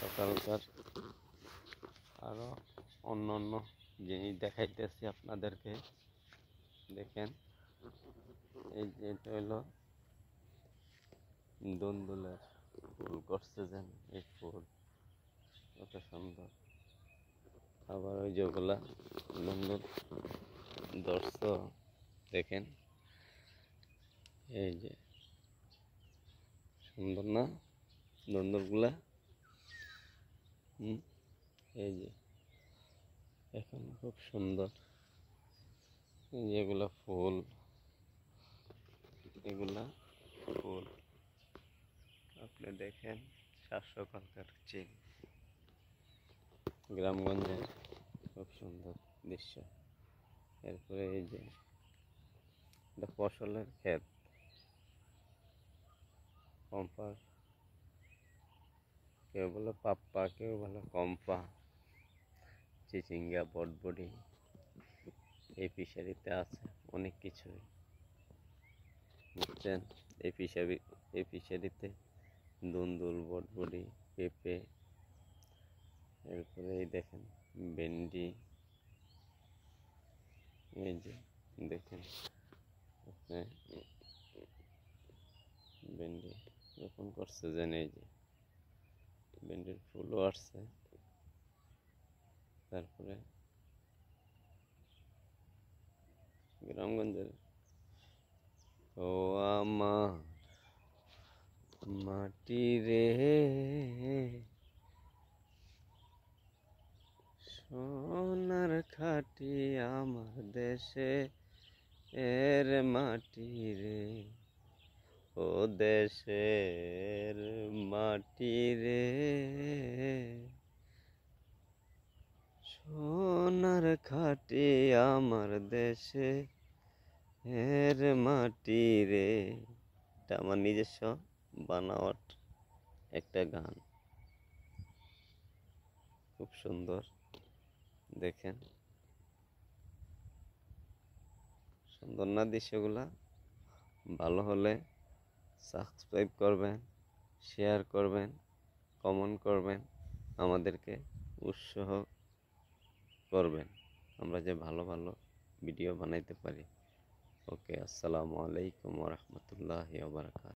সকালকার আরো অন্য অন্য জিনিস দেখাইতেছি আপনাদেরকে। দেখেন, এই যে এটা হলো দুন্দুলের ফুল করছে, যেন এই ফুল কত সুন্দর। আবার ওই যেগুলা দুন্দুল ধরছ, দেখেন এই যে সুন্দর না দুন্দুলগুলা। এই যে এখন খুব সুন্দর। যেগুলা ফুল, এগুলা ফুল আপনি দেখেন। সকালকার চিন গ্রামগঞ্জের খুব সুন্দর দৃশ্য। এরপরে এই যে এটা ফসলের ক্ষেত, কম্পা, কেউ বলে পাপ্পা, কেউ বলে কম্পা, চিচিঙ্গা, বটবডি এই ফিশারিতে আছে অনেক কিছুই, বুঝছেন। এই ফিশারিতে দুন্দুল, বটবডি, পেঁপে, এরপরে এই দেখেন ভেন্ডি, এই যে দেখেন আপনি ভেন্ডি রোপণ করছে, যেন এই যে ভেন্ডির ফুলও আসছে। তারপরে গ্রামগঞ্জের ও আমার মাটি রে, সোনার খাটি আমার দেশে এর মাটি রে, ও দেশের মাটি রে, সোনার খাটি আমার দেশে এর মাটি রে। এটা আমার নিজস্ব বানাওয়াট একটা গান, খুব সুন্দর। দেখেন সুন্দর না দৃশ্যগুলা? ভালো হলে সাবস্ক্রাইব করবেন, শেয়ার করবেন, কমেন্ট করবেন, আমাদেরকে উৎসাহ করবেন, আমরা যে ভালো ভালো ভিডিও বানাইতে পারি। ওকে, আসসালামু আলাইকুম ওয়া রাহমাতুল্লাহি ওয়া বারাকাতুহু।